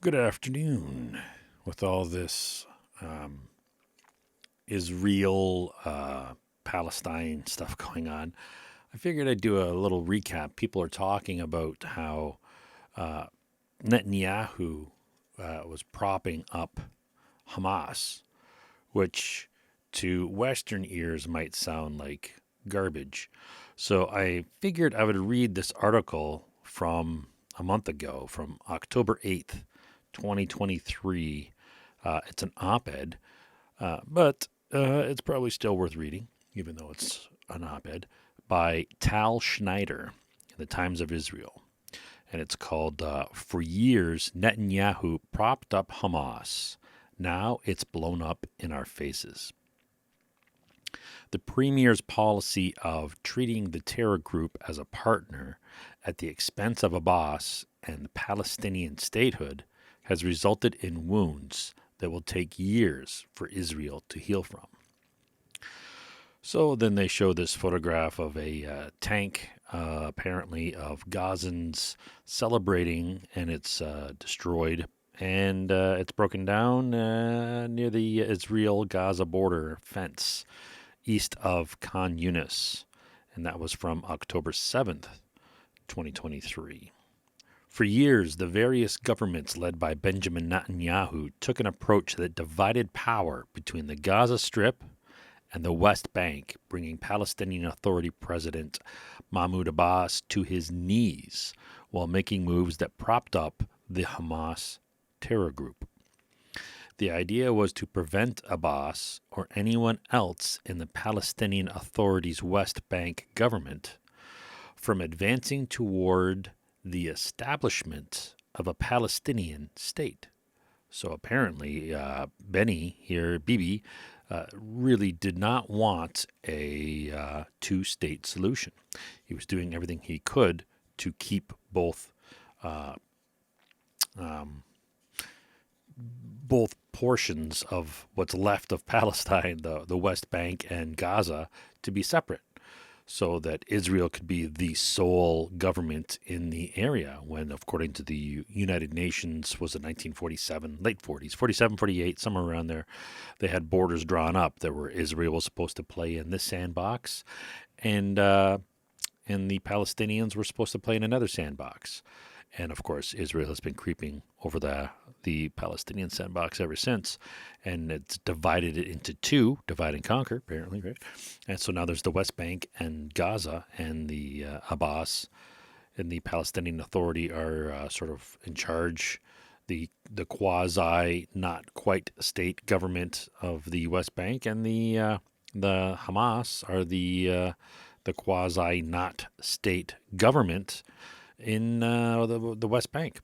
Good afternoon. With all this um, Israel Palestine stuff going on, I figured I'd do a little recap. People are talking about how uh, Netanyahu was propping up Hamas, which to Western ears might sound like garbage. So I figured I would read this article from a month ago, from October 8th, 2023. It's an op ed, but it's probably still worth reading, even though it's an op ed, by Tal Schneider in the Times of Israel. And it's called For Years, Netanyahu Propped Up Hamas. Now it's blown up in our faces. The premier's policy of treating the terror group as a partner at the expense of Abbas and the Palestinian statehood has resulted in wounds that will take years for Israel to heal from. So then they show this photograph of a tank, apparently of Gazans celebrating, and it's destroyed. And it's broken down near the Israel Gaza border fence east of Khan Yunis. And that was from October 7th, 2023. For years, the various governments led by Benjamin Netanyahu took an approach that divided power between the Gaza Strip and the West Bank, bringing Palestinian Authority President Mahmoud Abbas to his knees while making moves that propped up the Hamas terror group. The idea was to prevent Abbas or anyone else in the Palestinian Authority's West Bank government from advancing toward the establishment of a Palestinian state. So apparently, Benny here, Bibi, really did not want a two-state solution. He was doing everything he could to keep uh, um, both portions of what's left of Palestine, the West Bank and Gaza, to be separate, so that Israel could be the sole government in the area when, according to the United Nations, was it 1947, late 40s, 47, 48, somewhere around there, they had borders drawn up that were Israel was supposed to play in this sandbox, and the Palestinians were supposed to play in another sandbox. And of course, Israel has been creeping over the Palestinian sandbox ever since, and it's divided it into two, divide and conquer, apparently, right? And so now there's the West Bank and Gaza, and the Abbas and the Palestinian Authority are sort of in charge. The quasi, not quite state government of the West Bank, and the Hamas are the quasi not state government in the West Bank.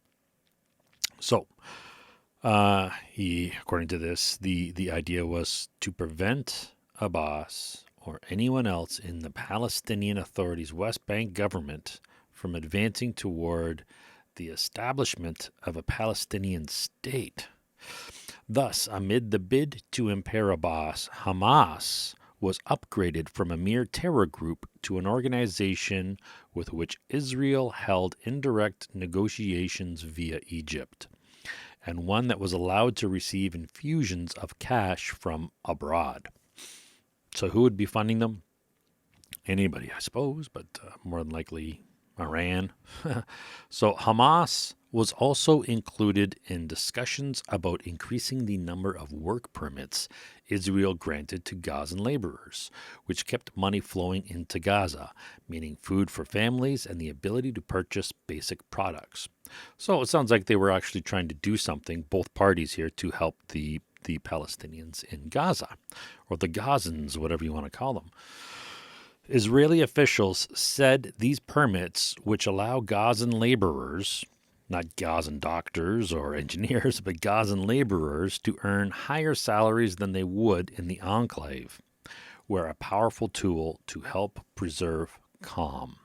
So, according to this, the idea was to prevent Abbas or anyone else in the Palestinian Authority's West Bank government from advancing toward the establishment of a Palestinian state. Thus, amid the bid to impair Abbas, Hamas was upgraded from a mere terror group to an organization with which Israel held indirect negotiations via Egypt, and one that was allowed to receive infusions of cash from abroad. So, who would be funding them? Anybody, I suppose, but more than likely Iran. So, Hamas was also included in discussions about increasing the number of work permits Israel granted to Gazan laborers, which kept money flowing into Gaza, meaning food for families and the ability to purchase basic products. So it sounds like they were actually trying to do something, both parties here, to help the Palestinians in Gaza, or the Gazans, whatever you want to call them. Israeli officials said these permits, which allow Gazan laborers, not Gazan doctors or engineers, but Gazan laborers, to earn higher salaries than they would in the enclave, were a powerful tool to help preserve calm.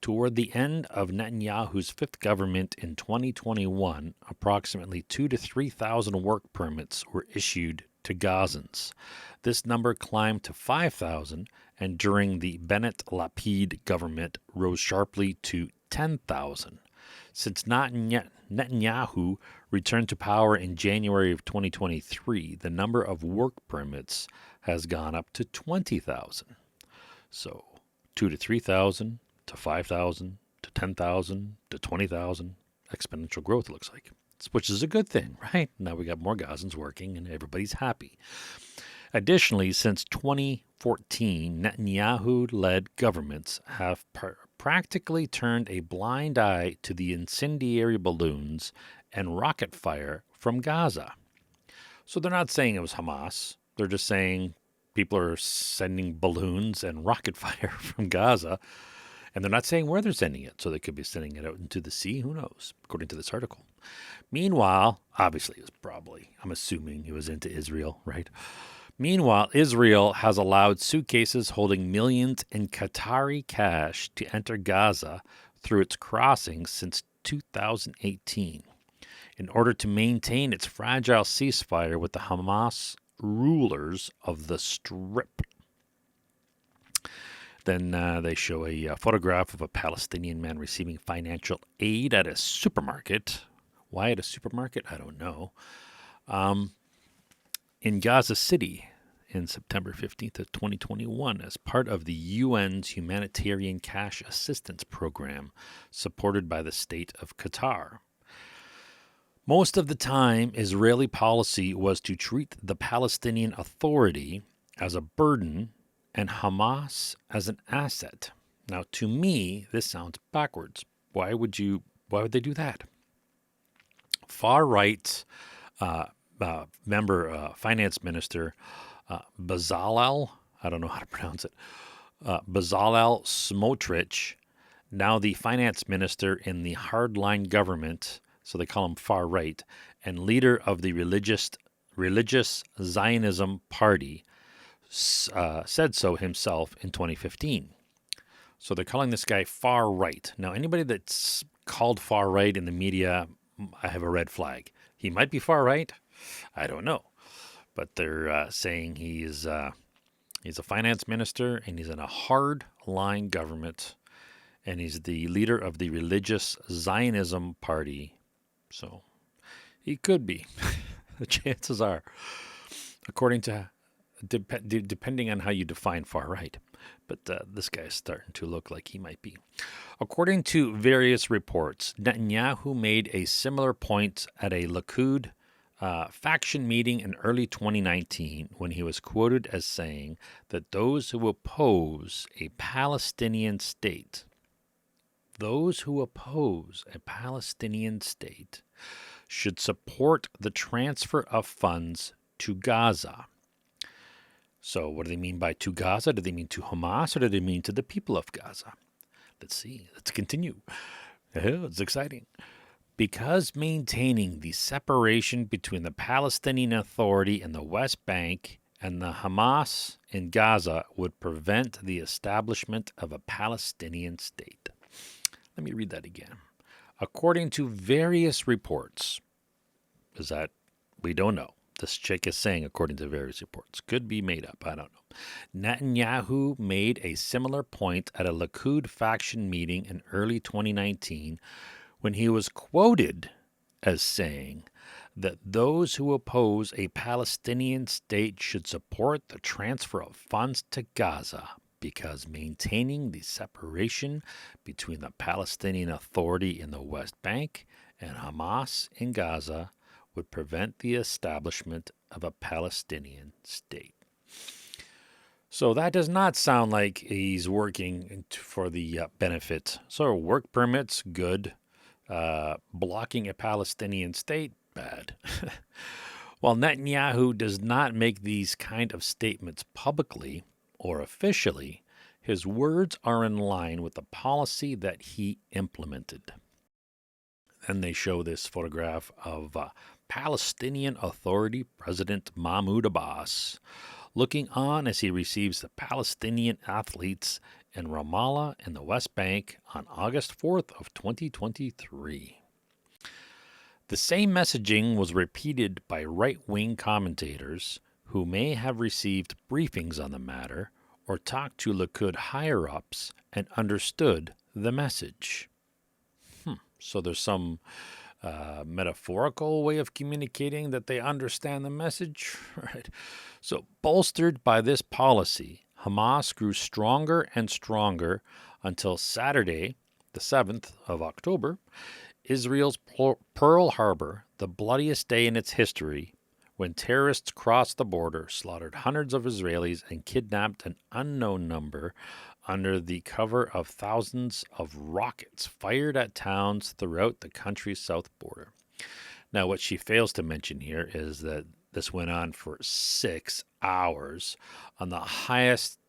Toward the end of Netanyahu's fifth government in 2021, approximately 2,000 to 3,000 work permits were issued to Gazans. This number climbed to 5,000, and during the Bennett-Lapid government rose sharply to 10,000. Since Netanyahu returned to power in January of 2023, the number of work permits has gone up to 20,000. So 2 to 3,000 to 5,000 to 10,000 to 20,000. Exponential growth, it looks like, which is a good thing, right? Now we got more Gazans working and everybody's happy. Additionally, since 2014, Netanyahu-led governments have practically turned a blind eye to the incendiary balloons and rocket fire from Gaza. So they're not saying it was Hamas. They're just saying people are sending balloons and rocket fire from Gaza. And they're not saying where they're sending it. So they could be sending it out into the sea. Who knows, according to this article. Meanwhile, obviously, it was probably, I'm assuming it was into Israel, right? Meanwhile, Israel has allowed suitcases holding millions in Qatari cash to enter Gaza through its crossings since 2018 in order to maintain its fragile ceasefire with the Hamas rulers of the Strip. Then they show a photograph of a Palestinian man receiving financial aid at a supermarket. Why at a supermarket? I don't know. In Gaza City in September 15th of 2021 as part of the UN's humanitarian cash assistance program supported by the state of Qatar. Most of the time, Israeli policy was to treat the Palestinian Authority as a burden and Hamas as an asset. Now, to me, this sounds backwards. Why would they do that? Far-right finance minister Bezalel, I don't know how to pronounce it, Bezalel Smotrich, now the finance minister in the hardline government, so they call him far-right, and leader of the religious Zionism party, said so himself in 2015. So they're calling this guy far-right. Now, anybody that's called far-right in the media, I have a red flag. He might be far-right. I don't know. But they're saying he's a finance minister and he's in a hard-line government and he's the leader of the religious Zionism party. So he could be. The chances are, according to, depending on how you define far-right. But this guy's starting to look like he might be. According to various reports, Netanyahu made a similar point at a Likud faction meeting in early 2019 when he was quoted as saying that those who oppose a Palestinian state, should support the transfer of funds to Gaza. So what do they mean by to Gaza? Do they mean to Hamas or do they mean to the people of Gaza? Let's see. Let's continue. It's exciting. Because maintaining the separation between the Palestinian Authority in the West Bank and the Hamas in Gaza would prevent the establishment of a Palestinian state. Let me read that again. According to various reports, is that we don't know. This chick is saying, according to various reports, could be made up. I don't know. Netanyahu made a similar point at a Likud faction meeting in early 2019 when he was quoted as saying that those who oppose a Palestinian state should support the transfer of funds to Gaza because maintaining the separation between the Palestinian Authority in the West Bank and Hamas in Gaza would prevent the establishment of a Palestinian state. So that does not sound like he's working for the benefit. So work permits, good. Blocking a Palestinian state, bad. While Netanyahu does not make these kind of statements publicly or officially, his words are in line with the policy that he implemented. And they show this photograph of Palestinian Authority President Mahmoud Abbas looking on as he receives the Palestinian athletes in Ramallah in the West Bank on August 4th of 2023. The same messaging was repeated by right-wing commentators who may have received briefings on the matter or talked to Likud higher-ups and understood the message. So there's some metaphorical way of communicating that they understand the message, right? So, bolstered by this policy, Hamas grew stronger and stronger until Saturday, the 7th of October, Israel's Pearl Harbor, the bloodiest day in its history, when terrorists crossed the border, slaughtered hundreds of Israelis, and kidnapped an unknown number under the cover of thousands of rockets fired at towns throughout the country's south border. Now, what she fails to mention here is that this went on for 6 hours on the highest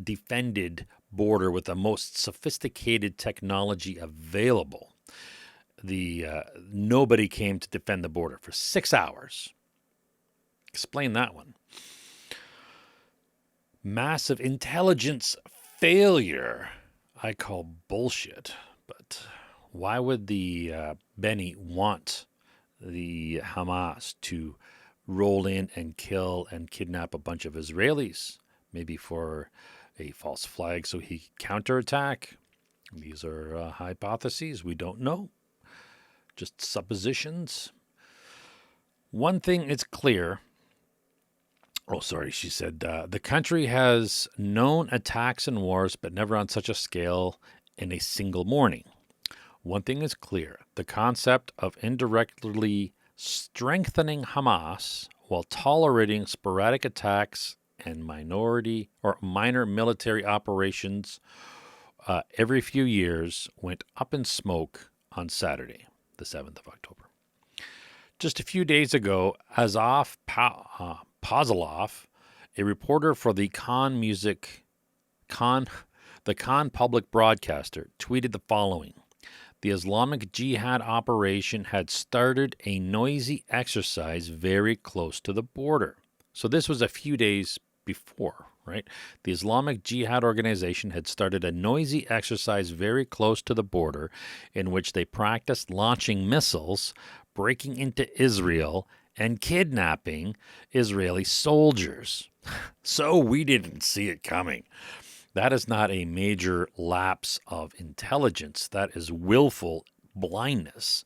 defended border with the most sophisticated technology available. Nobody came to defend the border for 6 hours. Explain that one. Massive intelligence failure. I call bullshit. But why would the Benny want the Hamas to roll in and kill and kidnap a bunch of Israelis? Maybe for a false flag so he could counterattack. These are hypotheses. We don't know. Just suppositions. One thing is clear. Oh, sorry, she said, the country has known attacks and wars, but never on such a scale in a single morning. One thing is clear. The concept of indirectly strengthening Hamas while tolerating sporadic attacks and minor military operations every few years went up in smoke on Saturday, the 7th of October. Just a few days ago, Azaf Pozilov, a reporter for the Khan public broadcaster, tweeted the following. The Islamic Jihad operation had started a noisy exercise very close to the border. So this was a few days before, right? The Islamic Jihad organization had started a noisy exercise very close to the border in which they practiced launching missiles, breaking into Israel, and kidnapping Israeli soldiers. So we didn't see it coming. That is not a major lapse of intelligence. That is willful blindness,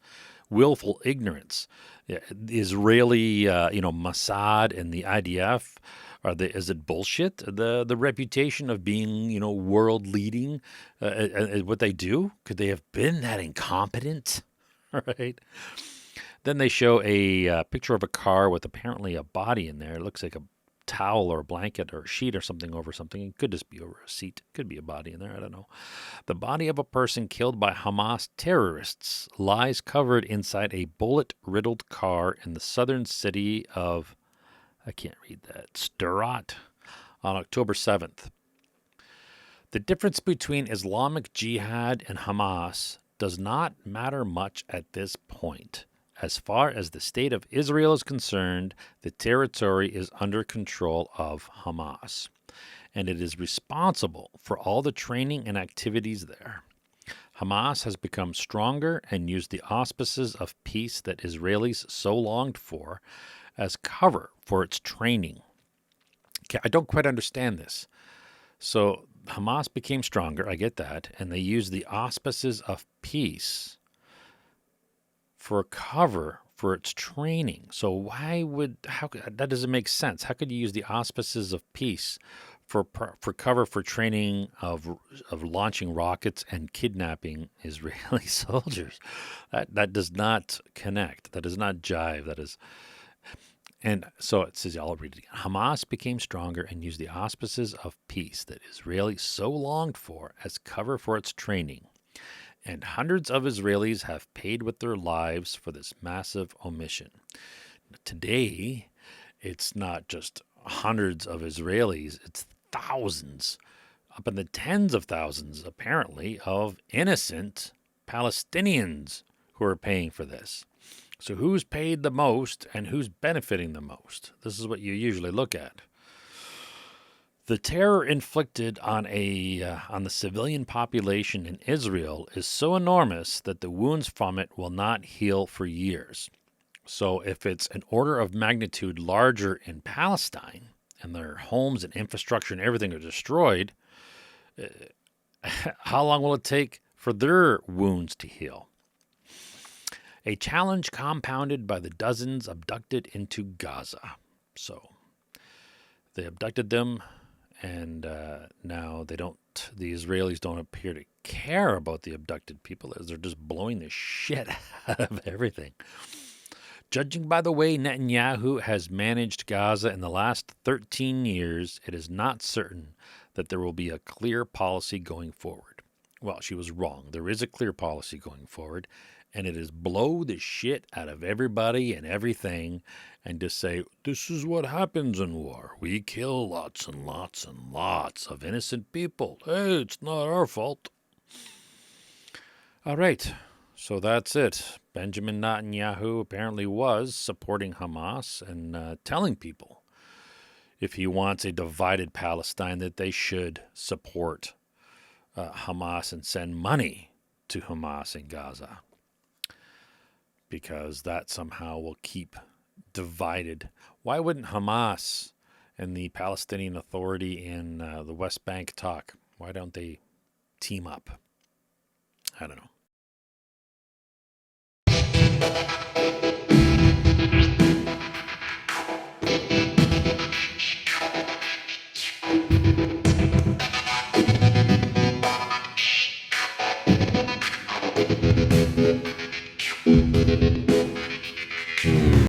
willful ignorance. The Israeli, Mossad and the IDF, is it bullshit? The reputation of being, world leading, what they do? Could they have been that incompetent? Right? Then they show a picture of a car with apparently a body in there. It looks like a towel or a blanket or a sheet or something over something. It could just be over a seat. Could be a body in there. I don't know. The body of a person killed by Hamas terrorists lies covered inside a bullet-riddled car in the southern city of, I can't read that, Sderot on October 7th. The difference between Islamic Jihad and Hamas does not matter much at this point. As far as the state of Israel is concerned, the territory is under control of Hamas, and it is responsible for all the training and activities there. Hamas has become stronger and used the auspices of peace that Israelis so longed for as cover for its training. Okay, I don't quite understand this. So Hamas became stronger, I get that, and they used the auspices of peace for cover for its training. So that doesn't make sense. How could you use the auspices of peace for cover for training of launching rockets and kidnapping Israeli soldiers? That does not connect. That does not jive. And so it says, I'll read it again. Hamas became stronger and used the auspices of peace that Israeli so longed for as cover for its training. And hundreds of Israelis have paid with their lives for this massive omission. Today, it's not just hundreds of Israelis, it's thousands, up in the tens of thousands, apparently, of innocent Palestinians who are paying for this. So who's paid the most and who's benefiting the most? This is what you usually look at. The terror inflicted on the civilian population in Israel is so enormous that the wounds from it will not heal for years. So if it's an order of magnitude larger in Palestine and their homes and infrastructure and everything are destroyed, how long will it take for their wounds to heal? A challenge compounded by the dozens abducted into Gaza. So they abducted them, and now they don't. The Israelis don't appear to care about the abducted people, as they're just blowing the shit out of everything. Judging by the way Netanyahu has managed Gaza in the last 13 years, it is not certain that there will be a clear policy going forward. Well, she was wrong. There is a clear policy going forward, and it is blow the shit out of everybody and everything and just say, this is what happens in war. We kill lots and lots and lots of innocent people. Hey, it's not our fault. All right. So that's it. Benjamin Netanyahu apparently was supporting Hamas and telling people if he wants a divided Palestine that they should support Hamas and send money to Hamas in Gaza, because that somehow will keep divided. Why wouldn't Hamas and the Palestinian Authority in the West Bank talk? Why don't they team up? I don't know.